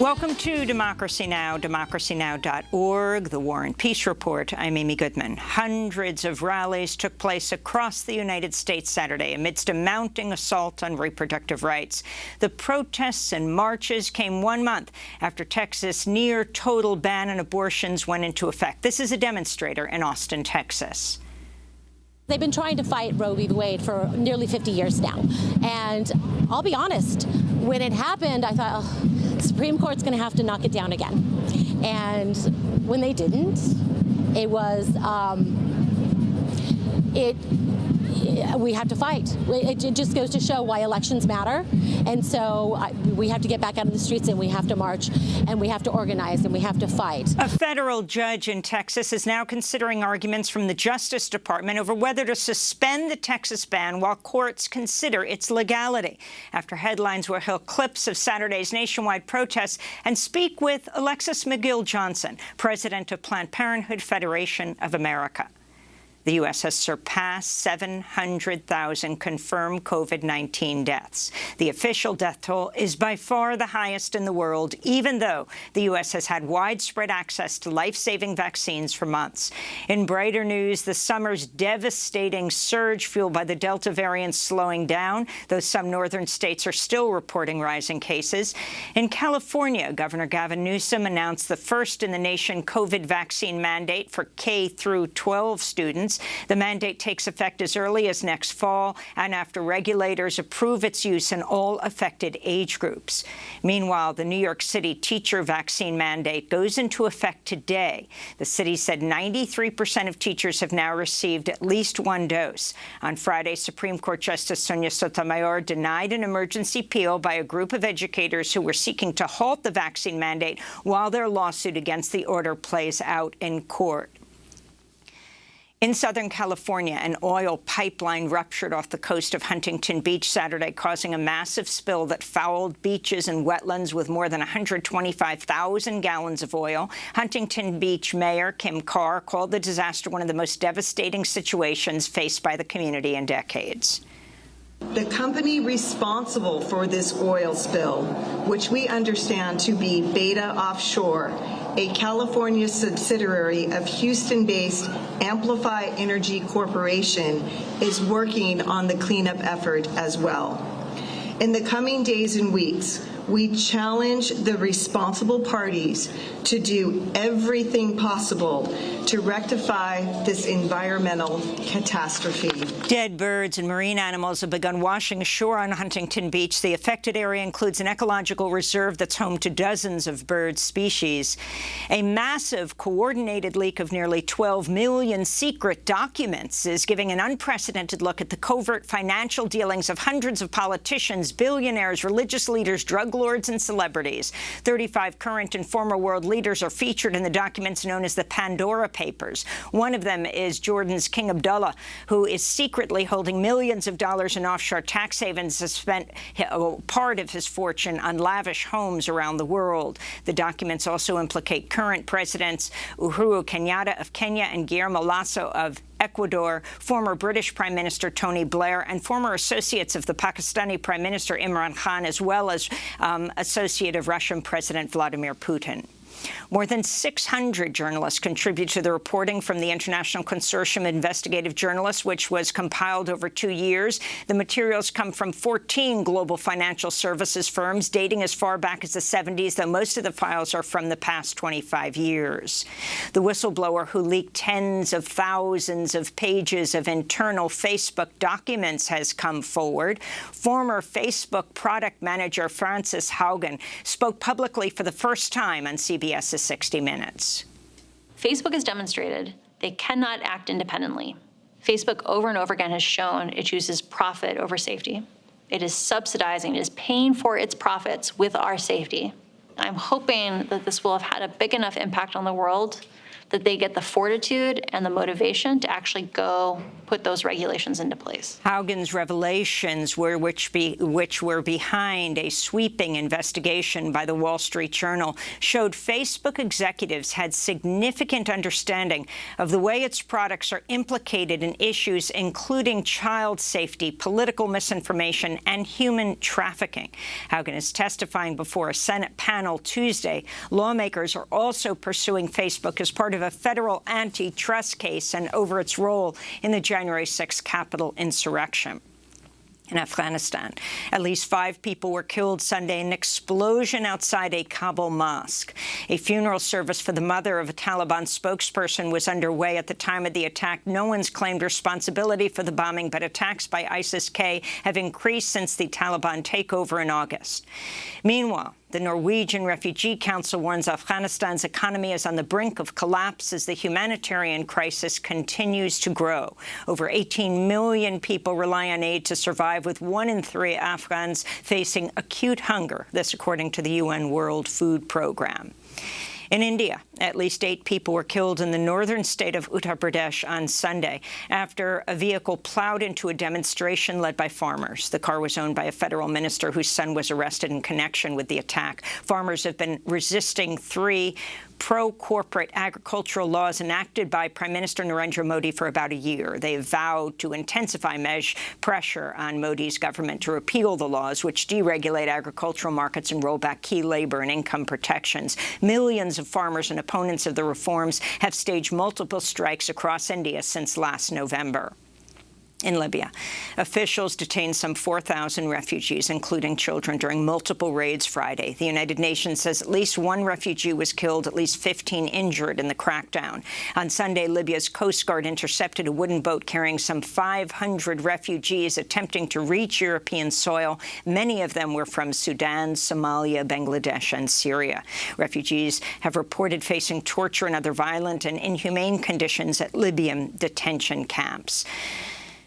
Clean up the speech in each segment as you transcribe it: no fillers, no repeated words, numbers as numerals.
Welcome to Democracy Now!, democracynow.org, the War and Peace Report. I'm Amy Goodman. Hundreds of rallies took place across the United States Saturday amidst a mounting assault on reproductive rights. The protests and marches came 1 month after Texas' near-total ban on abortions went into effect. This is a demonstrator in Austin, Texas. They've been trying to fight Roe v. Wade for nearly 50 years now. And I'll be honest, when it happened, I thought, oh, the Supreme Court's going to have to knock it down again. And when they didn't, it was, we have to fight. It just goes to show why elections matter. And so we have to get back out of the streets, and we have to march, and we have to organize, and we have to fight. A federal judge in Texas is now considering arguments from the Justice Department over whether to suspend the Texas ban while courts consider its legality. After headlines will show clips of Saturday's nationwide protests and speak with Alexis McGill-Johnson, president of Planned Parenthood Federation of America. The U.S. has surpassed 700,000 confirmed COVID-19 deaths. The official death toll is by far the highest in the world, even though the U.S. has had widespread access to life-saving vaccines for months. In brighter news, the summer's devastating surge fueled by the Delta variant slowing down, though some northern states are still reporting rising cases. In California, Governor Gavin Newsom announced the first in the nation COVID vaccine mandate for K through 12 students. The mandate takes effect as early as next fall and after regulators approve its use in all affected age groups. Meanwhile, the New York City teacher vaccine mandate goes into effect today. The city said 93% of teachers have now received at least one dose. On Friday, Supreme Court Justice Sonia Sotomayor denied an emergency appeal by a group of educators who were seeking to halt the vaccine mandate while their lawsuit against the order plays out in court. In Southern California, an oil pipeline ruptured off the coast of Huntington Beach Saturday, causing a massive spill that fouled beaches and wetlands with more than 125,000 gallons of oil. Huntington Beach Mayor Kim Carr called the disaster one of the most devastating situations faced by the community in decades. The company responsible for this oil spill, which we understand to be Beta Offshore, a California subsidiary of Houston-based Amplify Energy Corporation, is working on the cleanup effort as well. In the coming days and weeks, we challenge the responsible parties to do everything possible to rectify this environmental catastrophe. Dead birds and marine animals have begun washing ashore on Huntington Beach. The affected area includes an ecological reserve that's home to dozens of bird species. A massive coordinated leak of nearly 12 million secret documents is giving an unprecedented look at the covert financial dealings of hundreds of politicians, billionaires, religious leaders, drug lords, and celebrities. 35 current and former world leaders are featured in the documents known as the Pandora Papers. One of them is Jordan's King Abdullah, who is secretly holding millions of dollars in offshore tax havens, has spent part of his fortune on lavish homes around the world. The documents also implicate current presidents Uhuru Kenyatta of Kenya and Guillermo Lasso of Ecuador, former British Prime Minister Tony Blair, and former associates of the Pakistani Prime Minister Imran Khan, as well as associate of Russian President Vladimir Putin. More than 600 journalists contribute to the reporting from the International Consortium of Investigative Journalists, which was compiled over 2 years. The materials come from 14 global financial services firms dating as far back as the 70s, though most of the files are from the past 25 years. The whistleblower who leaked tens of thousands of pages of internal Facebook documents has come forward. Former Facebook product manager Frances Haugen spoke publicly for the first time on CBS's 60 Minutes. Facebook has demonstrated they cannot act independently. Facebook over and over again has shown it chooses profit over safety. It is subsidizing, it is paying for its profits with our safety. I'm hoping that this will have had a big enough impact on the world that they get the fortitude and the motivation to actually go put those regulations into place. Haugen's revelations were which were behind a sweeping investigation by the Wall Street Journal showed Facebook executives had significant understanding of the way its products are implicated in issues including child safety, political misinformation, and human trafficking. Haugen is testifying before a Senate panel Tuesday. Lawmakers are also pursuing Facebook as part of a federal antitrust case and over its role in the January 6th Capitol insurrection. In Afghanistan, at least 5 people were killed Sunday in an explosion outside a Kabul mosque. A funeral service for the mother of a Taliban spokesperson was underway at the time of the attack. No one's claimed responsibility for the bombing, but attacks by ISIS-K have increased since the Taliban takeover in August. Meanwhile, the Norwegian Refugee Council warns Afghanistan's economy is on the brink of collapse as the humanitarian crisis continues to grow. Over 18 million people rely on aid to survive, with 1 in 3 Afghans facing acute hunger, this according to the UN World Food Programme. In India, at least 8 people were killed in the northern state of Uttar Pradesh on Sunday after a vehicle plowed into a demonstration led by farmers. The car was owned by a federal minister whose son was arrested in connection with the attack. Farmers have been resisting 3 pro-corporate agricultural laws enacted by Prime Minister Narendra Modi for about a year. They have vowed to intensify pressure on Modi's government to repeal the laws which deregulate agricultural markets and roll back key labor and income protections. Millions of farmers and opponents of the reforms have staged multiple strikes across India since last November. In Libya, officials detained some 4,000 refugees, including children, during multiple raids Friday. The United Nations says at least 1 refugee was killed, at least 15 injured in the crackdown. On Sunday, Libya's Coast Guard intercepted a wooden boat carrying some 500 refugees attempting to reach European soil. Many of them were from Sudan, Somalia, Bangladesh, and Syria. Refugees have reported facing torture and other violent and inhumane conditions at Libyan detention camps.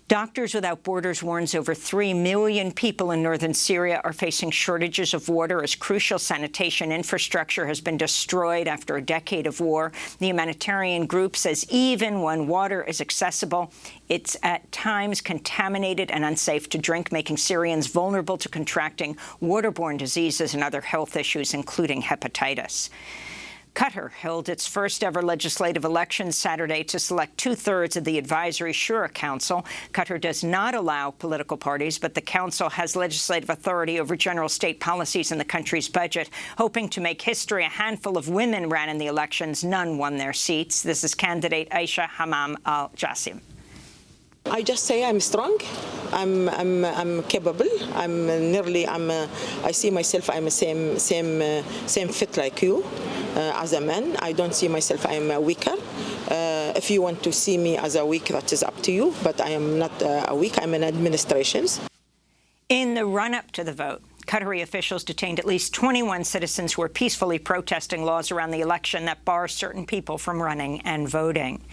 Doctors Without Borders warns over 3 million people in northern Syria are facing shortages of water as crucial sanitation infrastructure has been destroyed after a decade of war. The humanitarian group says even when water is accessible, it's at times contaminated and unsafe to drink, making Syrians vulnerable to contracting waterborne diseases and other health issues, including hepatitis. Qatar held its first-ever legislative election Saturday to select 2/3 of the Advisory Shura Council. Qatar does not allow political parties, but the council has legislative authority over general state policies in the country's budget. Hoping to make history, a handful of women ran in the elections. None won their seats. This is candidate Aisha Hamam Al-Jassim. I just say I'm strong, I'm capable, I see myself I'm same fit like you as a man. I don't see myself I'm weaker. If you want to see me as a weak, that is up to you, but I am not a weak, I'm in administrations. In the run-up to the vote, Qatari officials detained at least 21 citizens who were peacefully protesting laws around the election that bar certain people from running and voting.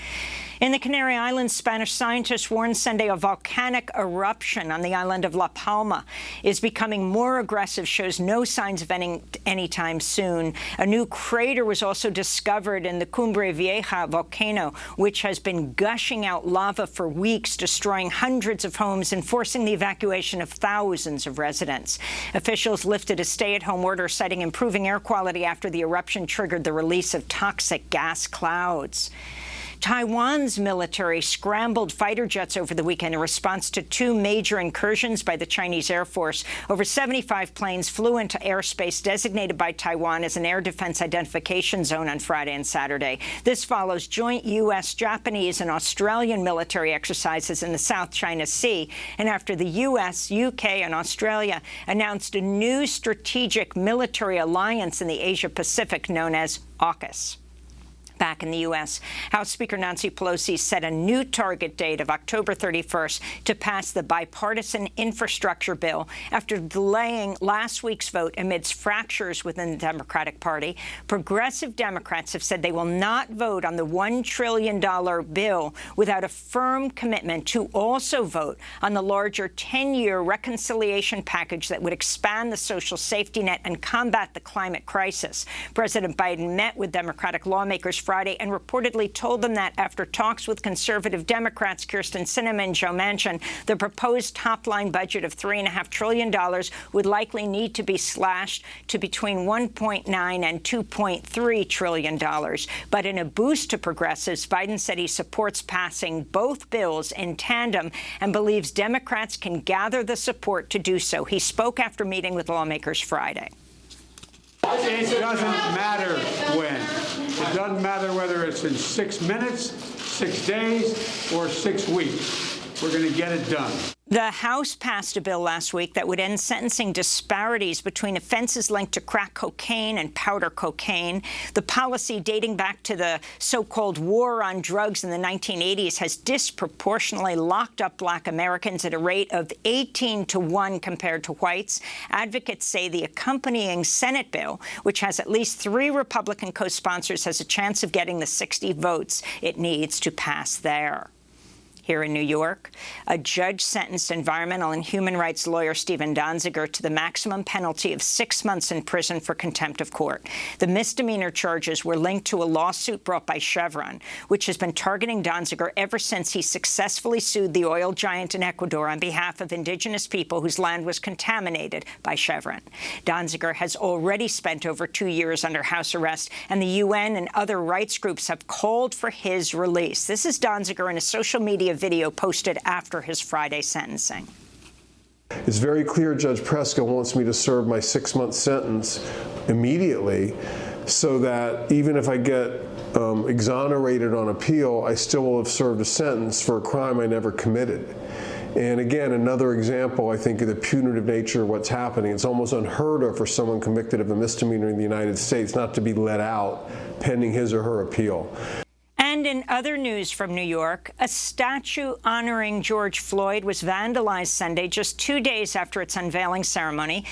In the Canary Islands, Spanish scientists warned Sunday a volcanic eruption on the island of La Palma is becoming more aggressive, shows no signs of ending anytime soon. A new crater was also discovered in the Cumbre Vieja volcano, which has been gushing out lava for weeks, destroying hundreds of homes and forcing the evacuation of thousands of residents. Officials lifted a stay-at-home order, citing improving air quality after the eruption triggered the release of toxic gas clouds. Taiwan's military scrambled fighter jets over the weekend in response to 2 major incursions by the Chinese Air Force. Over 75 planes flew into airspace designated by Taiwan as an air defense identification zone on Friday and Saturday. This follows joint U.S., Japanese, and Australian military exercises in the South China Sea, and after the U.S., U.K., and Australia announced a new strategic military alliance in the Asia-Pacific known as AUKUS. Back in the U.S., House Speaker Nancy Pelosi set a new target date of October 31st to pass the bipartisan infrastructure bill after delaying last week's vote amidst fractures within the Democratic Party. Progressive Democrats have said they will not vote on the $1 trillion bill without a firm commitment to also vote on the larger 10-year reconciliation package that would expand the social safety net and combat the climate crisis. President Biden met with Democratic lawmakers Friday and reportedly told them that after talks with conservative Democrats Kyrsten Sinema and Joe Manchin, the proposed top-line budget of $3.5 trillion would likely need to be slashed to between $1.9 and $2.3 trillion. But in a boost to progressives, Biden said he supports passing both bills in tandem and believes Democrats can gather the support to do so. He spoke after meeting with lawmakers Friday. It doesn't matter when. It doesn't matter whether it's in 6 minutes, 6 days, or 6 weeks. We're going to get it done. The House passed a bill last week that would end sentencing disparities between offenses linked to crack cocaine and powder cocaine. The policy, dating back to the so-called war on drugs in the 1980s, has disproportionately locked up black Americans at a rate of 18 to 1 compared to whites. Advocates say the accompanying Senate bill, which has at least 3 Republican co-sponsors, has a chance of getting the 60 votes it needs to pass there. Here in New York, a judge sentenced environmental and human rights lawyer Stephen Donziger to the maximum penalty of 6 months in prison for contempt of court. The misdemeanor charges were linked to a lawsuit brought by Chevron, which has been targeting Donziger ever since he successfully sued the oil giant in Ecuador on behalf of indigenous people whose land was contaminated by Chevron. Donziger has already spent over 2 years under house arrest, and the UN and other rights groups have called for his release. This is Donziger in a social media video posted after his Friday sentencing. It's very clear Judge Preska wants me to serve my 6-month sentence immediately so that even if I get exonerated on appeal, I still will have served a sentence for a crime I never committed. And again, another example, I think, of the punitive nature of what's happening. It's almost unheard of for someone convicted of a misdemeanor in the United States not to be let out pending his or her appeal. And in other news from New York, a statue honoring George Floyd was vandalized Sunday, just 2 days after its unveiling ceremony.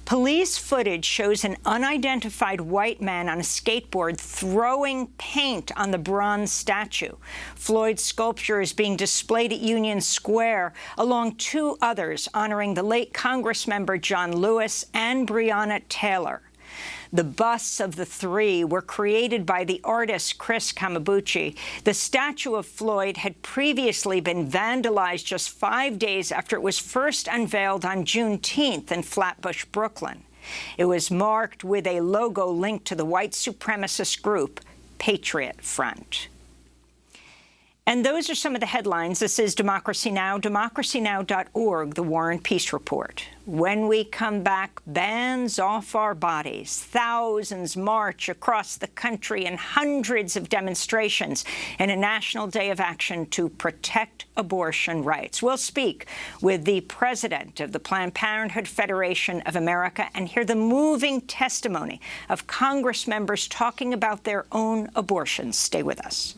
Police footage shows an unidentified white man on a skateboard throwing paint on the bronze statue. Floyd's sculpture is being displayed at Union Square, along 2 others honoring the late Congressmember John Lewis and Breonna Taylor. The busts of the 3 were created by the artist Chris Kamabuchi. The statue of Floyd had previously been vandalized just 5 days after it was first unveiled on Juneteenth in Flatbush, Brooklyn. It was marked with a logo linked to the white supremacist group Patriot Front. And those are some of the headlines. This is Democracy Now!, democracynow.org, the War and Peace Report. When we come back, bans off our bodies. Thousands march across the country in hundreds of demonstrations in a national day of action to protect abortion rights. We'll speak with the president of the Planned Parenthood Federation of America and hear the moving testimony of Congress members talking about their own abortions. Stay with us.